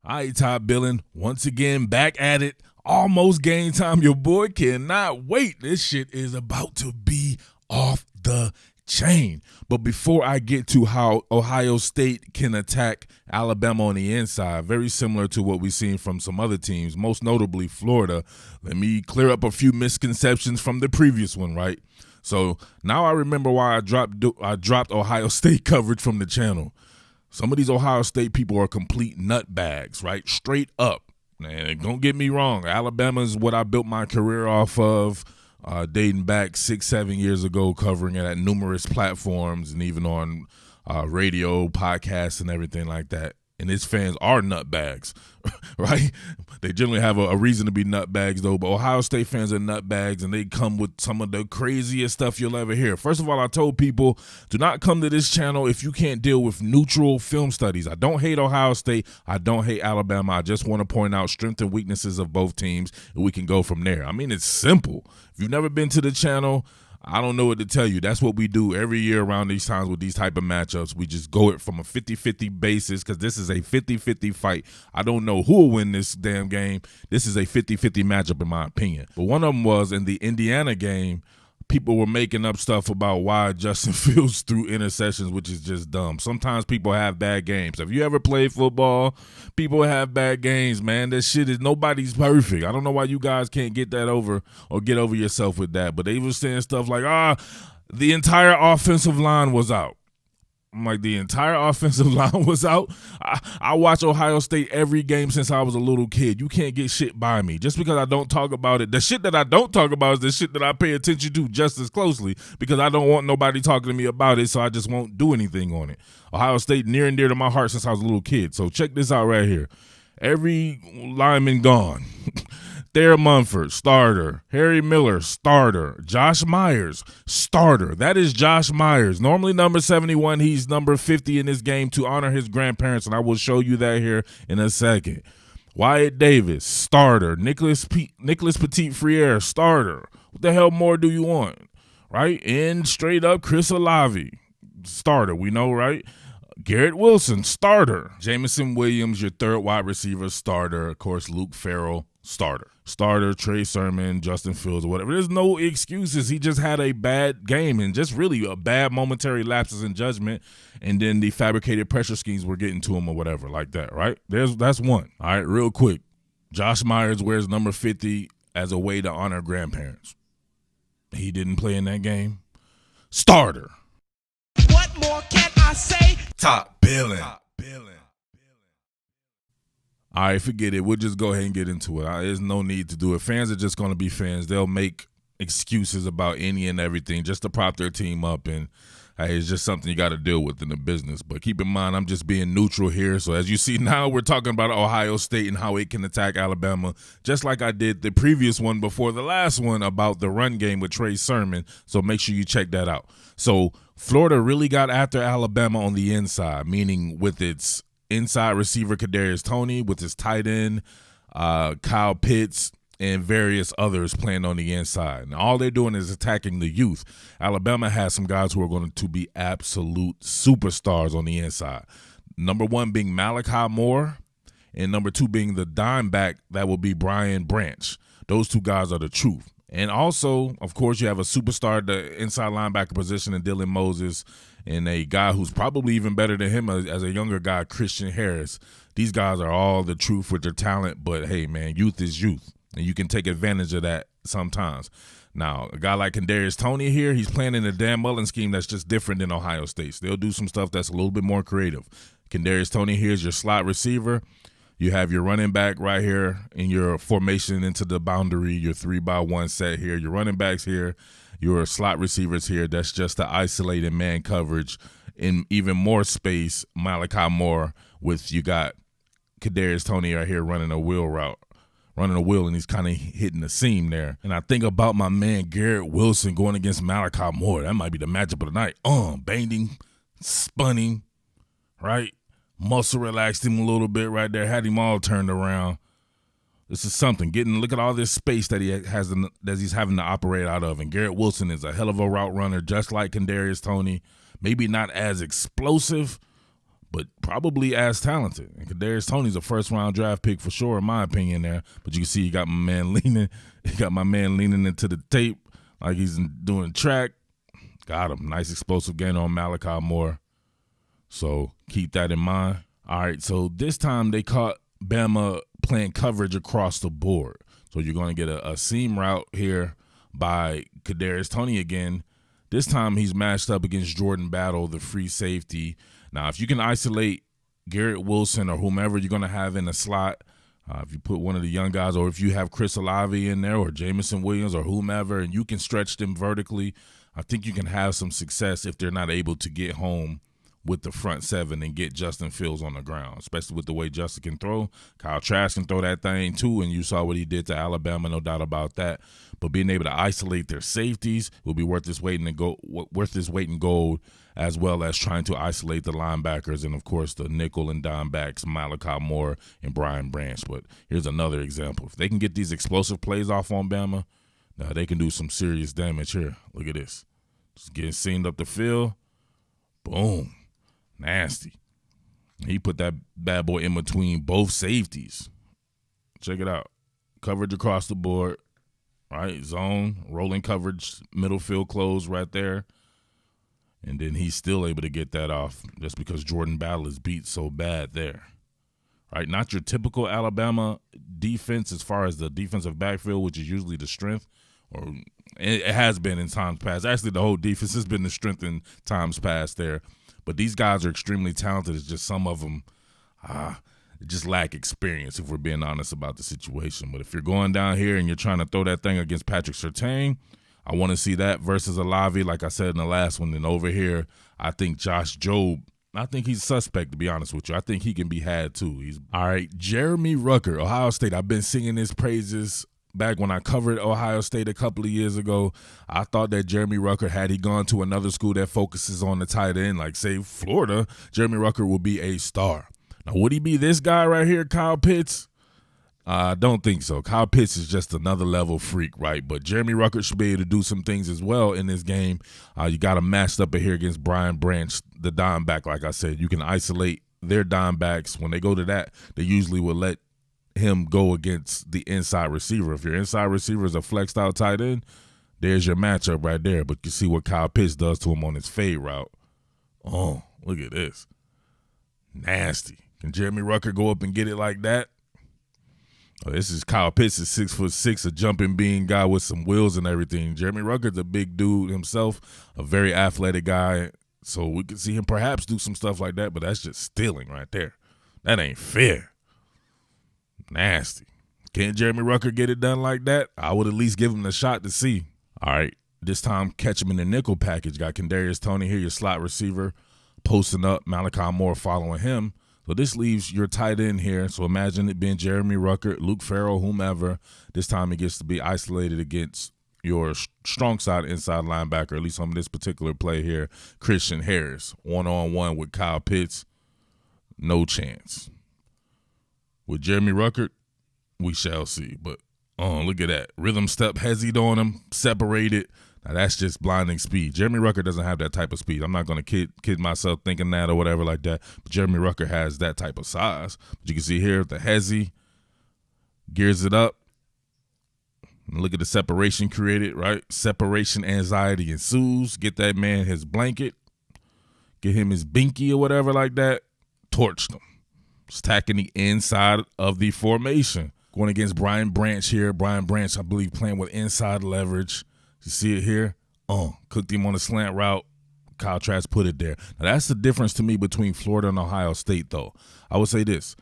All right, Todd Billin, once again, back at it. Almost game time. Your boy cannot wait. This shit is about to be off the chain. But before I get to how Ohio State can attack Alabama on the inside, very similar to what we've seen from some other teams, most notably Florida, let me clear up a few misconceptions from the previous one, right? So now I remember why I dropped Ohio State coverage from the channel. Some of these Ohio State people are complete nutbags, right? Straight up. And don't get me wrong, Alabama is what I built my career off of, dating back 6-7 years ago, covering it at numerous platforms and even on radio, podcasts, and everything like that. And its fans are nutbags, right? They generally have a reason to be nutbags, though. But Ohio State fans are nutbags, and they come with some of the craziest stuff you'll ever hear. First of all, I told people, do not come to this channel if you can't deal with neutral film studies. I don't hate Ohio State. I don't hate Alabama. I just want to point out strengths and weaknesses of both teams, and we can go from there. I mean, it's simple. If you've never been to the channel, I don't know what to tell you. That's what we do every year around these times with these type of matchups. We just go it from a 50-50 basis because this is a 50-50 fight. I don't know who will win this damn game. This is a 50-50 matchup in my opinion. But one of them was in the Indiana game, people were making up stuff about why Justin Fields threw interceptions, which is just dumb. Sometimes people have bad games. Have you ever played football? People have bad games, man. That shit is, nobody's perfect. I don't know why you guys can't get that over or get over yourself with that. But they were saying stuff like, the entire offensive line was out. I'm like, the entire offensive line was out? I watch Ohio State every game since I was a little kid. You can't get shit by me. Just because I don't talk about it, the shit that I don't talk about is the shit that I pay attention to just as closely because I don't want nobody talking to me about it, so I just won't do anything on it. Ohio State near and dear to my heart since I was a little kid. So check this out right here. Every lineman gone. Thayer Munford, starter. Harry Miller, starter. Josh Myers, starter. That is Josh Myers. Normally number 71, he's number 50 in this game to honor his grandparents, and I will show you that here in a second. Wyatt Davis, starter. Nicholas Petit-Frere, starter. What the hell more do you want, right? And straight up Chris Olave, starter. We know, right? Garrett Wilson, starter. Jameson Williams, your third wide receiver, starter. Of course, Luke Farrell, starter. Starter, Trey Sermon, Justin Fields, or whatever. There's no excuses. He just had a bad game and just really a bad momentary lapses in judgment, and then the fabricated pressure schemes were getting to him or whatever like that, right? That's one. All right, real quick. Josh Myers wears number 50 as a way to honor grandparents. He didn't play in that game. Starter. What more can I say? Top Billin. All right, forget it. We'll just go ahead and get into it. There's no need to do it. Fans are just going to be fans. They'll make excuses about any and everything just to prop their team up, and it's just something you got to deal with in the business. But keep in mind, I'm just being neutral here. So as you see now, we're talking about Ohio State and how it can attack Alabama, just like I did the previous one before the last one about the run game with Trey Sermon. So make sure you check that out. So Florida really got after Alabama on the inside, meaning with its inside receiver Kadarius Toney, with his tight end Kyle Pitts, and various others playing on the inside. And all they're doing is attacking the youth. Alabama has some guys who are going to be absolute superstars on the inside. Number one being Malachi Moore, and number two being the dime back that will be Brian Branch. Those two guys are the truth. And also, of course, you have a superstar at the inside linebacker position in Dylan Moses, and a guy who's probably even better than him as a younger guy, Christian Harris. These guys are all the truth with their talent, but hey, man, youth is youth, and you can take advantage of that sometimes. Now, a guy like Kadarius Toney here, he's playing in a Dan Mullen scheme that's just different than Ohio State's. They'll do some stuff that's a little bit more creative. Kadarius Toney here is your slot receiver. You have your running back right here in your formation into the boundary, your 3-by-1 set here. Your running backs here, your slot receivers here. That's just the isolated man coverage. In even more space, Malachi Moore with you got Kadarius Toney right here running a wheel route. Running a wheel, and he's kind of hitting the seam there. And I think about my man Garrett Wilson going against Malachi Moore. That might be the matchup of the night. Banging, spunning, right? Muscle relaxed him a little bit right there, had him all turned around. This is something. Look at all this space that he has that he's having to operate out of. And Garrett Wilson is a hell of a route runner, just like Kadarius Toney. Maybe not as explosive, but probably as talented. And Kadarius Toney's a first-round draft pick for sure, in my opinion there. But you can see he got my man leaning into the tape like he's doing track. Got him. Nice explosive gain on Malachi Moore. So keep that in mind. All right, so this time they caught Bama playing coverage across the board. So you're going to get a seam route here by Kadarius Toney again. This time he's matched up against Jordan Battle, the free safety. Now, if you can isolate Garrett Wilson or whomever you're going to have in the slot, if you put one of the young guys, or if you have Chris Olave in there or Jamison Williams or whomever, and you can stretch them vertically, I think you can have some success if they're not able to get home with the front seven and get Justin Fields on the ground, especially with the way Justin can throw. Kyle Trask can throw that thing too, and you saw what he did to Alabama, no doubt about that. But being able to isolate their safeties will be worth its weight in gold, as well as trying to isolate the linebackers and, of course, the nickel and dime backs, Malachi Moore and Brian Branch. But here's another example. If they can get these explosive plays off on Bama, now they can do some serious damage here. Look at this. Just getting seen up the field. Boom. Nasty. He put that bad boy in between both safeties. Check it out. Coverage across the board. Right? Zone, rolling coverage, middle field close right there. And then he's still able to get that off just because Jordan Battle is beat so bad there. Right? Not your typical Alabama defense as far as the defensive backfield, which is usually the strength. Or it has been in times past. Actually, the whole defense has been the strength in times past there. But these guys are extremely talented. It's just some of them just lack experience, if we're being honest about the situation. But if you're going down here and you're trying to throw that thing against Patrick Surtain, I want to see that versus Olave, like I said in the last one. And over here, I think Josh Jobe, I think he's suspect, to be honest with you. I think he can be had, too. All right, Jeremy Ruckert, Ohio State. I've been singing his praises back when I covered Ohio State a couple of years ago. I thought that Jeremy Ruckert, had he gone to another school that focuses on the tight end, like, say, Florida, Jeremy Ruckert would be a star. Now, would he be this guy right here, Kyle Pitts? I don't think so. Kyle Pitts is just another level freak, right? But Jeremy Ruckert should be able to do some things as well in this game. You got him matched up here against Brian Branch, the dime back, like I said. You can isolate their dime backs. When they go to that, they usually will let him go against the inside receiver. If your inside receiver is a flexed out tight end, there's your matchup right there. But you see what Kyle Pitts does to him on his fade route. Oh, look at this. Nasty. Can Jeremy Ruckert go up and get it like that? Oh, this is Kyle Pitts, is 6'6", a jumping bean guy with some wheels and everything. Jeremy Ruckert's a big dude himself, a very athletic guy. So we could see him perhaps do some stuff like that, but that's just stealing right there. That ain't fair. Nasty. Can't Jeremy Ruckert get it done like that? I would at least give him the shot to see. All right, this time catch him in the nickel package. Got Kadarius Toney here, your slot receiver, posting up. Malachi Moore following him. So this leaves your tight end here. So imagine it being Jeremy Ruckert, Luke Farrell, whomever. This time he gets to be isolated against your strong side inside linebacker, at least on this particular play here, Christian Harris. One-on-one with Kyle Pitts. No chance. With Jeremy Ruckert, we shall see. But look at that. Rhythm step hesied on him, separated. Now, that's just blinding speed. Jeremy Ruckert doesn't have that type of speed. I'm not going to kid myself thinking that or whatever like that. But Jeremy Ruckert has that type of size. But you can see here the hezi gears it up. And look at the separation created, right? Separation anxiety ensues. Get that man his blanket. Get him his binky or whatever like that. Torched him. Stacking the inside of the formation. Going against Brian Branch here. Brian Branch, I believe, playing with inside leverage. You see it here? Cooked him on a slant route. Kyle Trask put it there. Now, that's the difference to me between Florida and Ohio State, though. I would say this.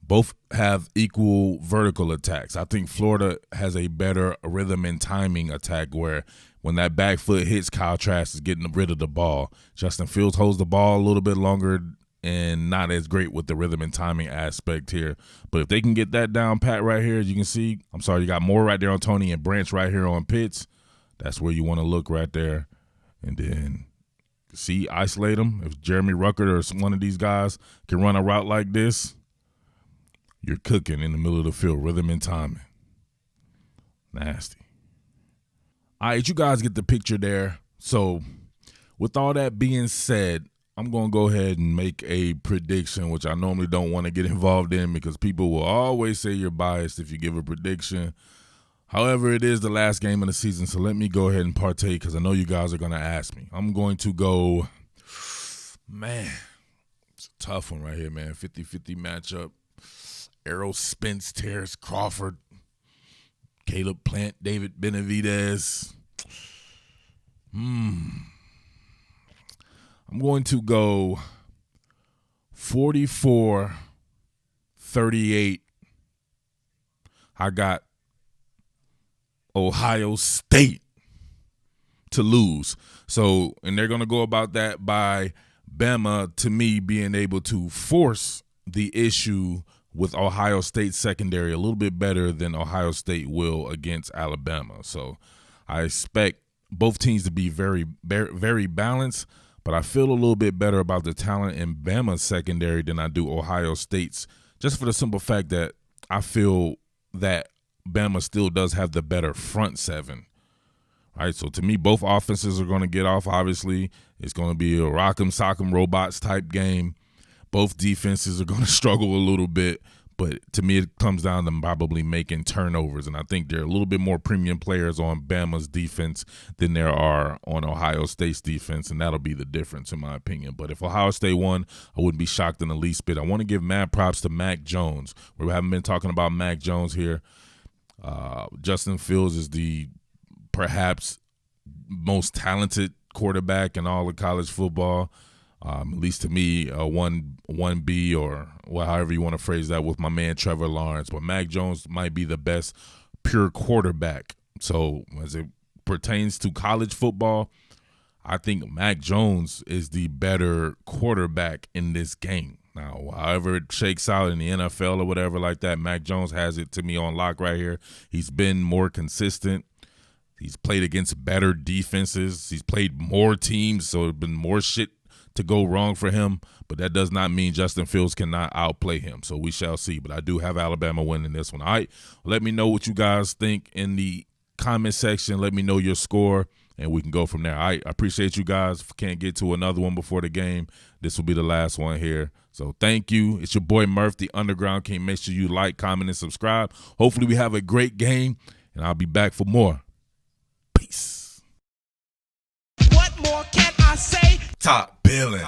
Both have equal vertical attacks. I think Florida has a better rhythm and timing attack where when that back foot hits, Kyle Trask is getting rid of the ball. Justin Fields holds the ball a little bit longer and not as great with the rhythm and timing aspect here. But if they can get that down pat right here, as you can see, you got Moore right there on Toney and Branch right here on Pitts. That's where you want to look right there. And then see, isolate them. If Jeremy Ruckert or one of these guys can run a route like this, you're cooking in the middle of the field, rhythm and timing. Nasty. All right, you guys get the picture there. So with all that being said, I'm going to go ahead and make a prediction, which I normally don't want to get involved in because people will always say you're biased if you give a prediction. However, it is the last game of the season, so let me go ahead and partake because I know you guys are going to ask me. I'm going to go, man, it's a tough one right here, man. 50-50 matchup. Errol Spence, Terrence Crawford, Caleb Plant, David Benavidez. I'm going to go 44-38. I got Ohio State to lose. So, and they're going to go about that by Bama, to me, being able to force the issue with Ohio State secondary a little bit better than Ohio State will against Alabama. So I expect both teams to be very, very balanced, but I feel a little bit better about the talent in Bama's secondary than I do Ohio State's, just for the simple fact that I feel that Bama still does have the better front seven. All right, so to me, both offenses are going to get off. Obviously, it's going to be a rock'em sock'em robots type game. Both defenses are going to struggle a little bit, but to me, it comes down to probably making turnovers, and I think there are a little bit more premium players on Bama's defense than there are on Ohio State's defense, and that'll be the difference in my opinion. But if Ohio State won, I wouldn't be shocked in the least bit. I want to give mad props to Mac Jones. We haven't been talking about Mac Jones here. Justin Fields is the perhaps most talented quarterback in all of college football. At least to me, 1B or however you want to phrase that with my man Trevor Lawrence. But Mac Jones might be the best pure quarterback. So as it pertains to college football, I think Mac Jones is the better quarterback in this game. Now, however it shakes out in the NFL or whatever like that, Mac Jones has it to me on lock right here. He's been more consistent. He's played against better defenses. He's played more teams, so there's been more shit to go wrong for him, but that does not mean Justin Fields cannot outplay him. So we shall see, but I do have Alabama winning this one. All right, let me know what you guys think in the comment section. Let me know your score, and we can go from there. All right, I appreciate you guys. If I can't get to another one before the game, this will be the last one here. So thank you. It's your boy Murph, the Underground King. Make sure you like, comment, and subscribe. Hopefully we have a great game, and I'll be back for more. Peace. What more can I say? Top Billin.